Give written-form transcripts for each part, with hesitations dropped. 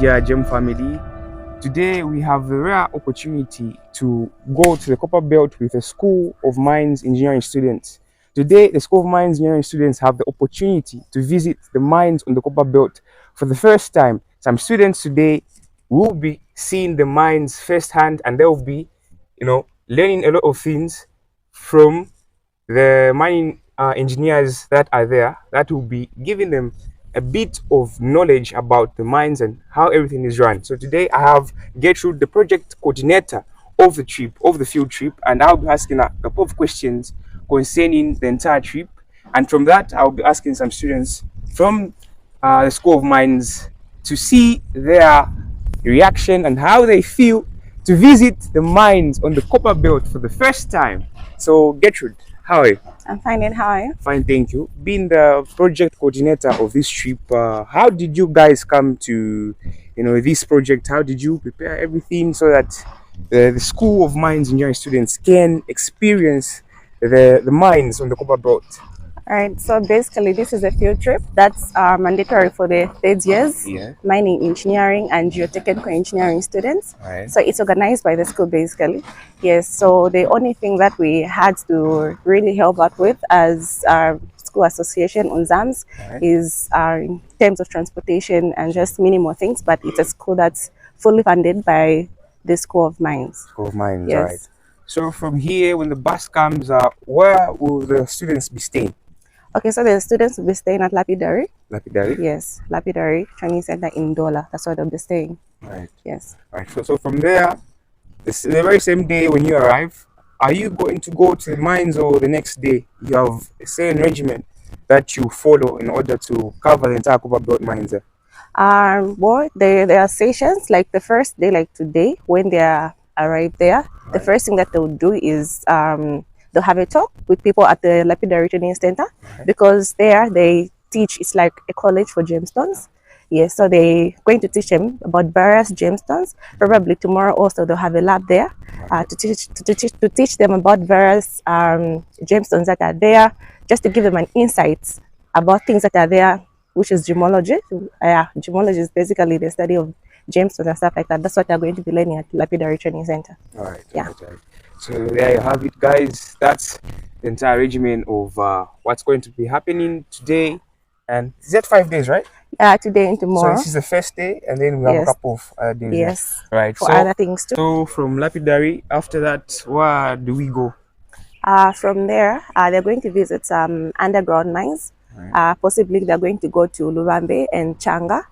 Media Gem family. Today we have the rare opportunity to go to the copperbelt with a School of Mines Engineering students. Today the School of Mines Engineering students have the opportunity to visit the mines on the copperbelt for the first time. Some students today will be seeing the mines firsthand, and they will be, learning a lot of things from the mining engineers that are there, that will be giving them a bit of knowledge about the mines and how everything is run. So today I have Gertrude, the project coordinator of the trip, of the field trip, and I'll be asking a couple of questions concerning the entire trip. And from that, I'll be asking some students from the School of Mines to see their reaction and how they feel to visit the mines on the copperbelt for the first time. So Gertrude, how are you? I'm fine, and how are you? Fine, thank you. Being the project coordinator of this trip, how did you guys come to, this project? How did you prepare everything so that the School of Mines Engineering students can experience the mines on the copperbelt? All right, so basically this is a field trip that's mandatory for the third years, mining engineering and geotechnical engineering students. Right. So it's organized by the school basically. Yes, so the only thing that we had to really help out with as our school association on ZAMS is in terms of transportation and just minimal things, but it's a school that's fully funded by the School of Mines. School of Mines, yes. Right. So from here, when the bus comes, where will the students be staying? Okay, so the students will be staying at Lapidary. Lapidary? Yes, Lapidary Training Center in Ndola. That's where they'll be staying. Right. Yes. Right. So from there, the very same day when you arrive, are you going to go to the mines, or the next day you have a certain regimen that you follow in order to cover the entire copperbelt mines there? Well, there are sessions like the first day, like today, when they arrive there. Right. The first thing that they'll do is they'll have a talk with people at the Lapidary Training Center, because there they teach, it's like a college for gemstones. Yes, so they're going to teach them about various gemstones. Probably tomorrow also they'll have a lab there to teach them about various gemstones that are there, just to give them an insight about things that are there, which is gemology. Gemology is basically the study of gemstones and stuff like that. That's what they're going to be learning at Lapidary Training Center. All right. Yeah. Right. So there you have it, guys. That's the entire regimen of what's going to be happening today. And is that 5 days, right? Yeah, today and tomorrow. So this is the first day, and then we have a couple of days. Yes. Right. For other things too. So from Lapidary, after that, where do we go? From there, they're going to visit some underground mines. Right. Possibly they're going to go to Lubambe and Changa.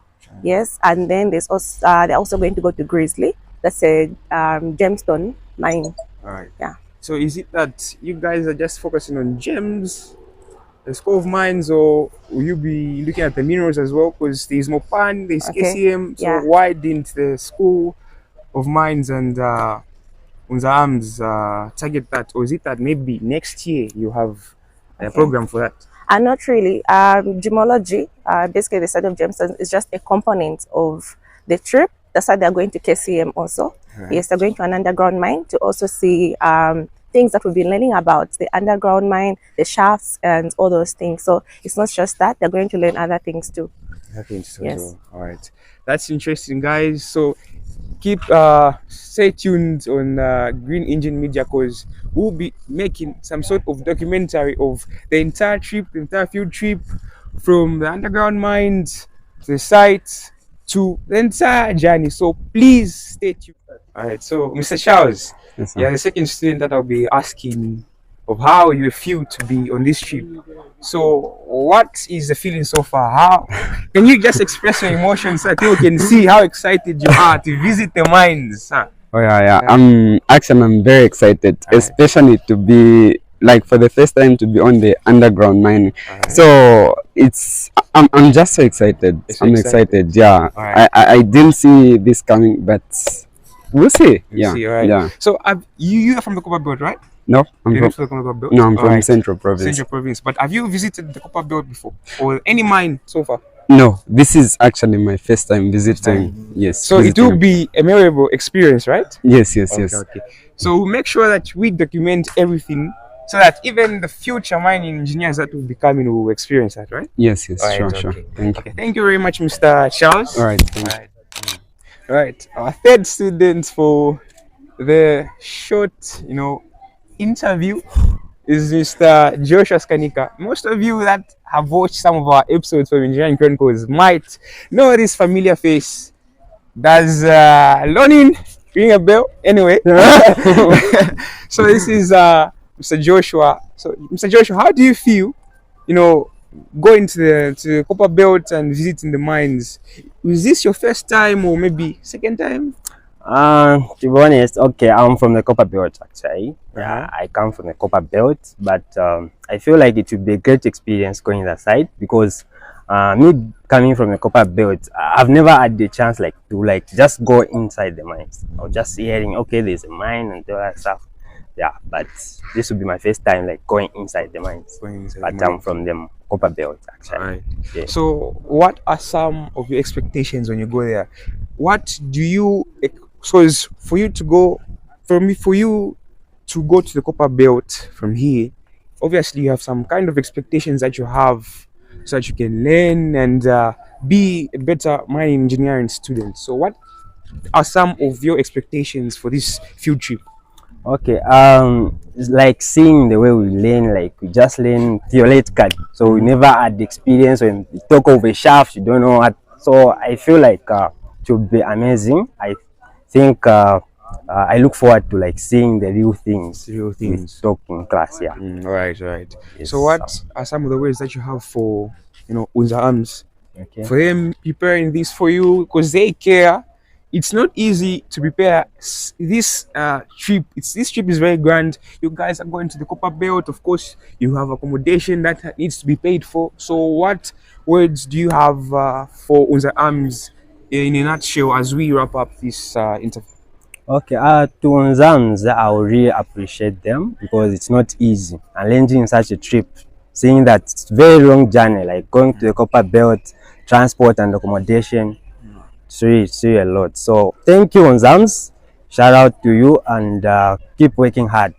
Yes, and then there's also they're also going to go to Grizzly. That's a gemstone mine. All right. Yeah. So is it that you guys are just focusing on gems, the School of Mines, or will you be looking at the minerals as well? Because there's Mopan, there's KCM. So why didn't the School of Mines and Unzaams target that? Or is it that maybe next year you have a program for that? Not really. Gemology, basically the study of gemstones, is just a component of the trip. That's why they're going to KCM also. Right. Yes, they're going to an underground mine to also see things that we've been learning about, the underground mine, the shafts, and all those things. So it's not just that, they're going to learn other things too. Yes. All right. That's interesting, guys. So keep stay tuned on Green Engine Media, because we'll be making some sort of documentary of the entire trip, the entire field trip, from the underground mines to the site to the entire journey. So please stay tuned. All right. So Mr. Charles, you're the second student that I'll be asking of how you feel to be on this trip. So what is the feeling so far? How can you just express your emotions so that people can see how excited you are to visit the mines? Huh? Oh yeah. I'm very excited, especially to be like for the first time to be on the underground mining. So I'm just so excited. I'm excited. Yeah. I didn't see this coming, but we'll see. Yeah. So you are from the copperbelt, right? No, I'm from Central Province. Central Province. But have you visited the copperbelt before, or any mine so far? No, this is actually my first time visiting. Yes. So it will be a memorable experience, right? Yes. Okay. So make sure that we document everything, so that even the future mining engineers that will be coming will experience that, right? Yes. Right, sure. Thank you. Thank you very much, Mr. Charles. All right. Thank you. Right. Our third student for the short, interview is Mr. Joshua Skanika. Most of you that have watched some of our episodes from Engineering Chronicles might know this familiar face. Does Lonin ring a bell? Anyway, so this is Mr. Joshua. So, Mr. Joshua, how do you feel, going to Copper Belt and visiting the mines? Was this your first time or maybe second time? To be honest, okay, I'm from the copper belt actually. Yeah, Uh-huh. I come from the copper belt, but I feel like it would be a great experience going that side because me coming from the copper belt, I've never had the chance like to like just go inside the mines or just hearing okay, there's a mine and all that stuff. Yeah, but this would be my first time like going inside the mines. Going inside But the I'm mines. from the copper belt actually. Right. Yeah. So, what are some of your expectations when you go there? What do you so is for you to go for you to go to the Copper Belt from here? Obviously, you have some kind of expectations that you have so that you can learn and be a better mining engineering student. So, what are some of your expectations for this field trip? Okay, it's like seeing the way we learn, like we just learn theoretically. So we never had the experience when you talk of a shaft, you don't know what. So I feel like it will be amazing. I think I look forward to like seeing the real things Real we things. talk in class. Yeah. Right, right. Yes. So, what are some of the ways that you have for Unza Arms? Okay. For them preparing this for you because they care. It's not easy to prepare this trip. This trip is very grand. You guys are going to the Copper Belt. Of course, you have accommodation that needs to be paid for. So, what words do you have for Unza Arms in a nutshell as we wrap up this interview? Okay, to exams, I would really appreciate them because it's not easy. Arranging such a trip, seeing that it's very long journey, like going to the copper belt, transport and accommodation, it's really a lot. So thank you, exams. Shout out to you and keep working hard.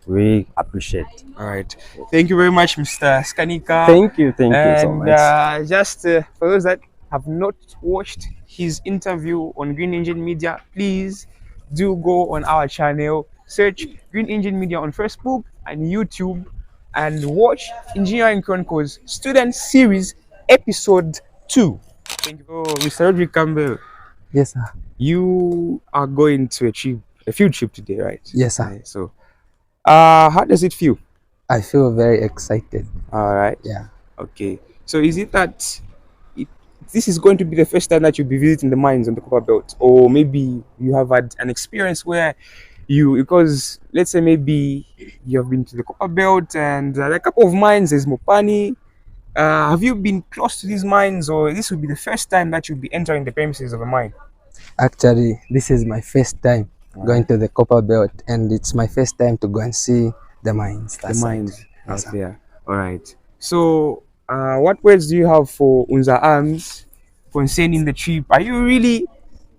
We appreciate. All right. Thank you very much, Mr. Skanika. Thank you so And much. just for those that have not watched his interview on Green Engine Media, please do go on our channel, search Green Engine Media on Facebook and YouTube, and watch Engineering Chronicles Student Series Episode 2. Thank you. Oh, Mr. Roderick Campbell, Yes, sir. you are going to a field trip today, right? Yes, sir. Right, so, how does it feel? I feel very excited. All right. Yeah. Okay. So is it that this is going to be the first time that you'll be visiting the mines on the Copper Belt, or maybe you have had an experience where because let's say maybe you have been to the Copper Belt and there are a couple of mines. There's Mopani. Have you been close to these mines, or this will be the first time that you'll be entering the premises of a mine? Actually, this is my first time going to the copper belt, and it's my first time to go and see the mines. The That's it. mines Yes, out sir. there. All right. So, what words do you have for Unza Arms concerning the trip? Are you really,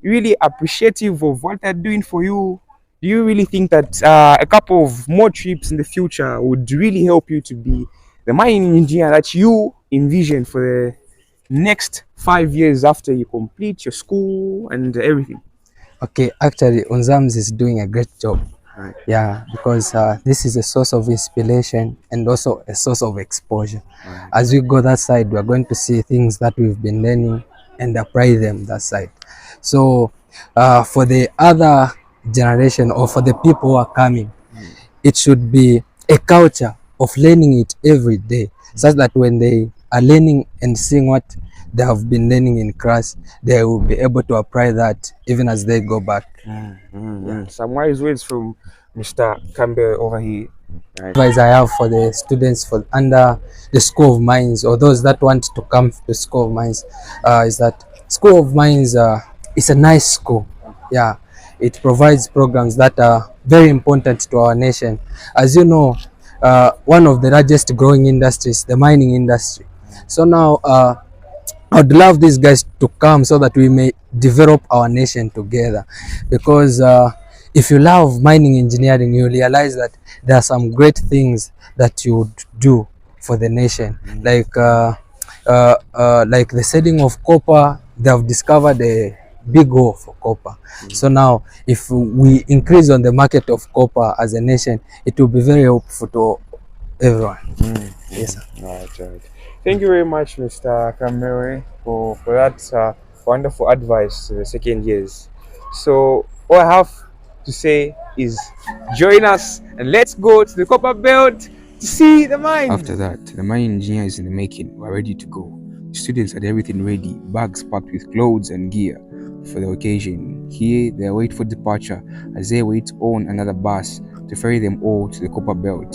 really appreciative of what they're doing for you? Do you really think that a couple of more trips in the future would really help you to be the mining engineer that you envision for the next 5 years after you complete your school and everything? Okay, actually, Unzams is doing a great job. Right. Yeah, because this is a source of inspiration and also a source of exposure. Right. As we go that side, we are going to see things that we've been learning and apply them that side. So, for the other generation or for the people who are coming, it should be a culture of learning it every day, such that when they are learning and seeing what they have been learning in class, they will be able to apply that even as they go back. Some wise words from Mr. Campbell over here. Right. Advice I have for the students for under the School of Mines, or those that want to come to School of Mines, is that School of Mines is a nice school. Yeah, it provides programs that are very important to our nation. As you know, one of the largest growing industries, the mining industry. So now, I'd love these guys to come so that we may develop our nation together, because if you love mining engineering, you realize that there are some great things that you would do for the nation, like the selling of copper. They have discovered big hole for copper. So now, if we increase on the market of copper as a nation, it will be very helpful to everyone. Yes, sir. Right. Thank you very much, Mr. Kamere, for that wonderful advice to the second years. So all I have to say is join us and let's go to the copper belt to see the mines. After that, the mining engineer is in the making. We're ready to go. The students had everything ready, bags packed with clothes and gear for the occasion. Here they await for departure as they wait on another bus to ferry them all to the copper belt,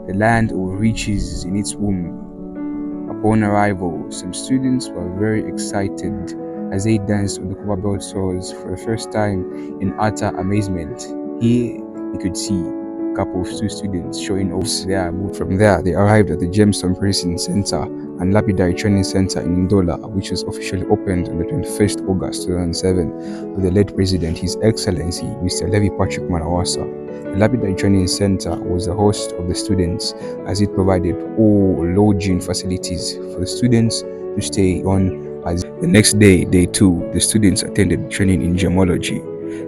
the land of riches in its womb. Upon arrival, some students were very excited as they danced on the copper belt soils for the first time in utter amazement. Here you could see a couple of students showing off their move. From there, they arrived at the Gemstone Processing Center and Lapidary Training Center in Ndola, which was officially opened on the 21st August 2007 by the late President, His Excellency Mr. Levi Patrick Manawasa. The Lapidary Training Center was the host of the students as it provided all lodging facilities for the students to stay on. As the next day, day 2, the students attended training in gemology.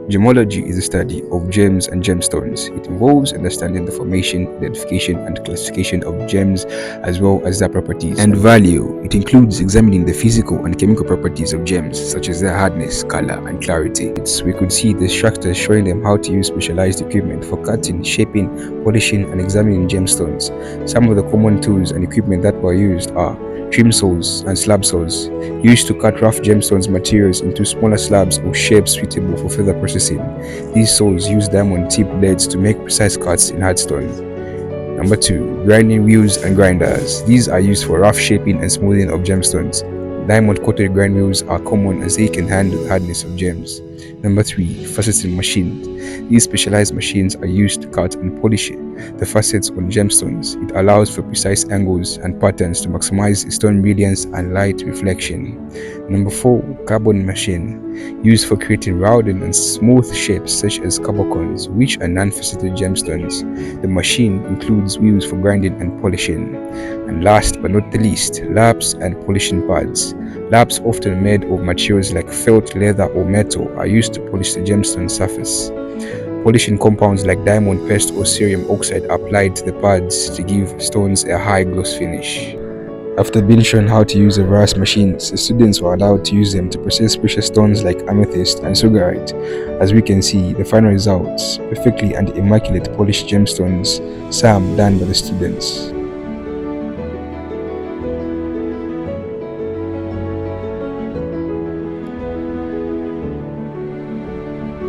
Gemology is the study of gems and gemstones. It involves understanding the formation, identification, and classification of gems as well as their properties and value. It includes examining the physical and chemical properties of gems, such as their hardness, color, and clarity. We could see the instructors showing them how to use specialized equipment for cutting, shaping, polishing, and examining gemstones. Some of the common tools and equipment that were used are trim saws and slab saws, used to cut rough gemstones materials into smaller slabs or shapes suitable for further processing. These saws use diamond tip blades to make precise cuts in hard stone. Number 2, grinding wheels and grinders. These are used for rough shaping and smoothing of gemstones. Diamond coated grind wheels are common as they can handle the hardness of gems. Number 3, faceting machines. These specialized machines are used to cut and polish the facets on gemstones. It allows for precise angles and patterns to maximize stone brilliance and light reflection. Number 4, carbon machine. Used for creating rounded and smooth shapes such as carbocones, which are non-faceted gemstones. The machine includes wheels for grinding and polishing. And last but not the least, laps and polishing pads. Laps, often made of materials like felt, leather, or metal, are used to polish the gemstone surface. Polishing compounds like diamond paste or cerium oxide are applied to the pads to give stones a high gloss finish. After being shown how to use the various machines, the students were allowed to use them to process precious stones like amethyst and sugarite. As we can see, the final results, perfectly and immaculate polished gemstones, some done by the students.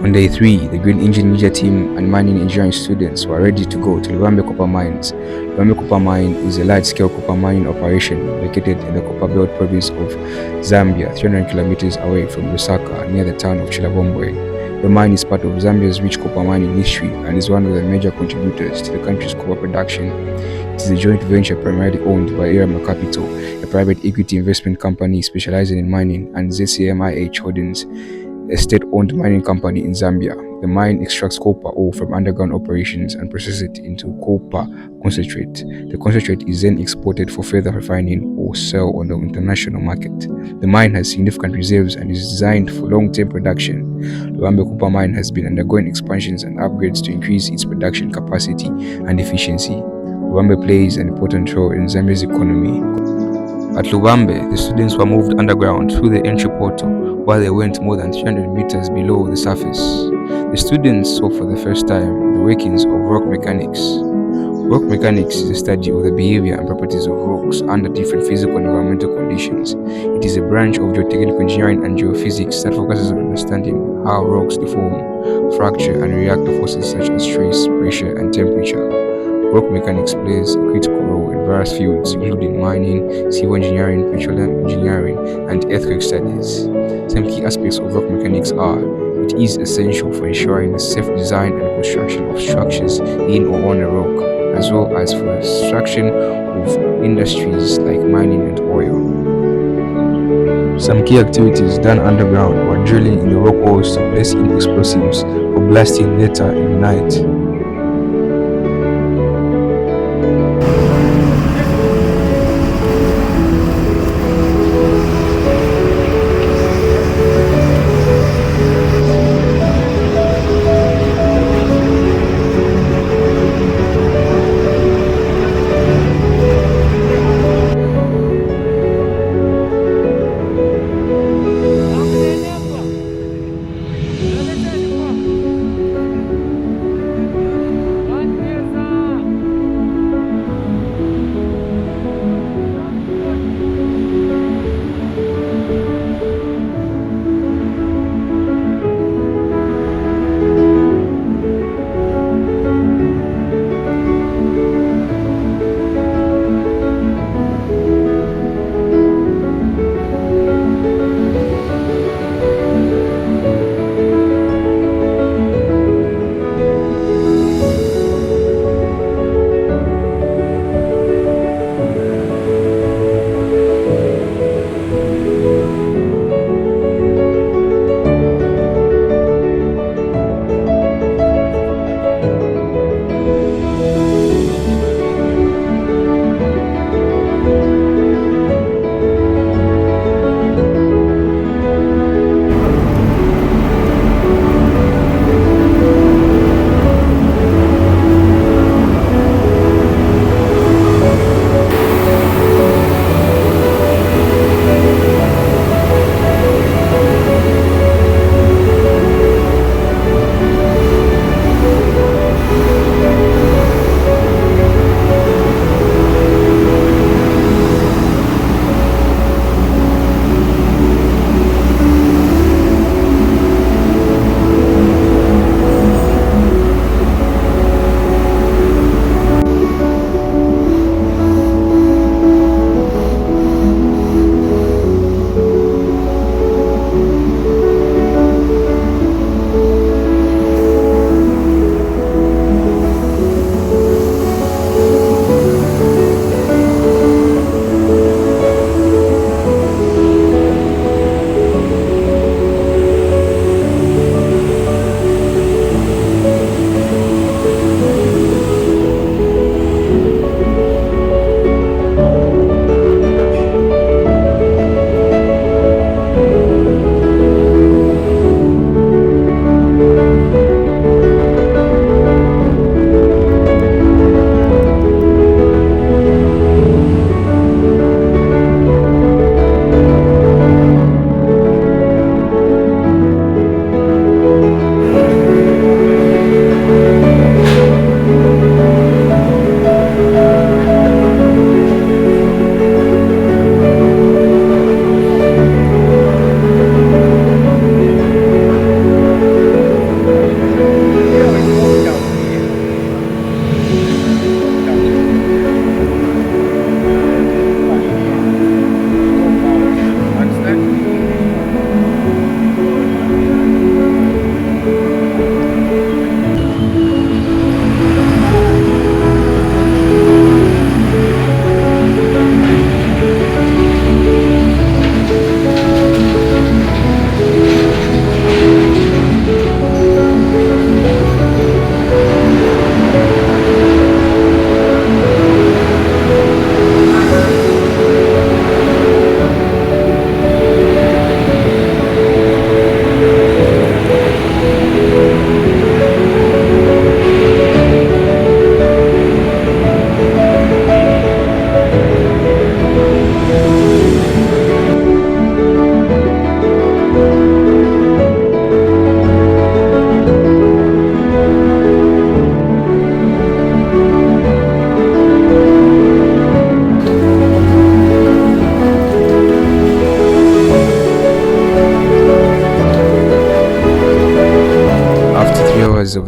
On day 3, the Green Engine Media team and mining engineering students were ready to go to Lubambe Copper Mines. Lubambe Copper Mine is a large-scale copper mining operation located in the copperbelt province of Zambia, 300 kilometers away from Lusaka, near the town of Chililabombwe. The mine is part of Zambia's rich copper mining history and is one of the major contributors to the country's copper production. It is a joint venture primarily owned by Irama Capital, a private equity investment company specializing in mining, and ZCMIH Holdings, a state-owned mining company in Zambia. The mine extracts copper ore from underground operations and processes it into copper concentrate. The concentrate is then exported for further refining or sale on the international market. The mine has significant reserves and is designed for long-term production. Lubambe Copper Mine has been undergoing expansions and upgrades to increase its production capacity and efficiency. Lubambe plays an important role in Zambia's economy. At Lubambe, the students were moved underground through the entry portal while they went more than 300 meters below the surface. The students saw for the first time the workings of rock mechanics. Rock mechanics is a study of the behavior and properties of rocks under different physical and environmental conditions. It is a branch of geotechnical engineering and geophysics that focuses on understanding how rocks deform, fracture, and react to forces such as stress, pressure, and temperature. Rock mechanics plays a critical role in various fields including mining, civil engineering, petroleum engineering, and earthquake studies. Some key aspects of rock mechanics are: it is essential for ensuring the safe design and construction of structures in or on a rock, as well as for the construction of industries like mining and oil. Some key activities done underground were drilling in the rock holes to place in explosives or blasting later in the night.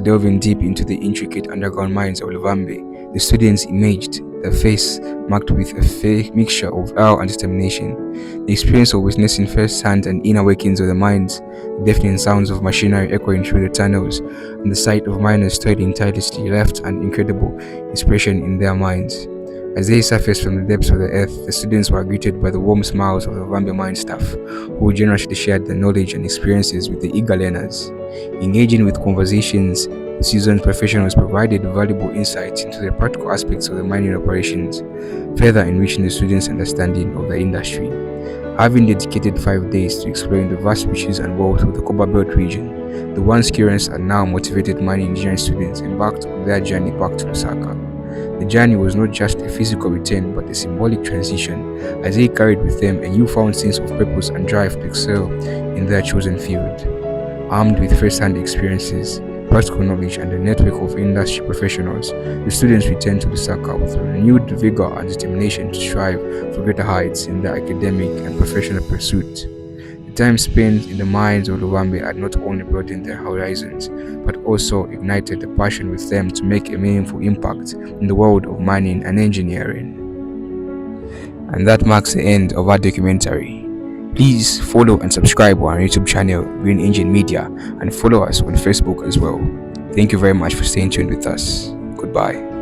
delving deep into the intricate underground mines of Lubambe, the students emerged, their face marked with a fair mixture of awe and determination. The experience of witnessing firsthand and inner workings of the mines, the deafening sounds of machinery echoing through the tunnels, and the sight of miners toiling tirelessly left an incredible inspiration in their minds. As they surfaced from the depths of the earth, the students were greeted by the warm smiles of the Lubambe mine staff, who generously shared their knowledge and experiences with the eager learners. Engaging with conversations, the seasoned professionals provided valuable insights into the practical aspects of the mining operations, further enriching the students' understanding of the industry. Having dedicated 5 days to exploring the vast reaches and wealth of the copperbelt region, the once curious and now motivated mining engineering students embarked on their journey back to Lusaka. The journey was not just a physical return but a symbolic transition, as they carried with them a newfound sense of purpose and drive to excel in their chosen field. Armed with first-hand experiences, practical knowledge, and a network of industry professionals, the students returned to Lusaka with renewed vigor and determination to strive for greater heights in their academic and professional pursuits. The time spent in the mines of Lubambe had not only broadened their horizons, but also ignited the passion with them to make a meaningful impact in the world of mining and engineering. And that marks the end of our documentary. Please follow and subscribe on our YouTube channel, Green Engine Media, and follow us on Facebook as well. Thank you very much for staying tuned with us. Goodbye.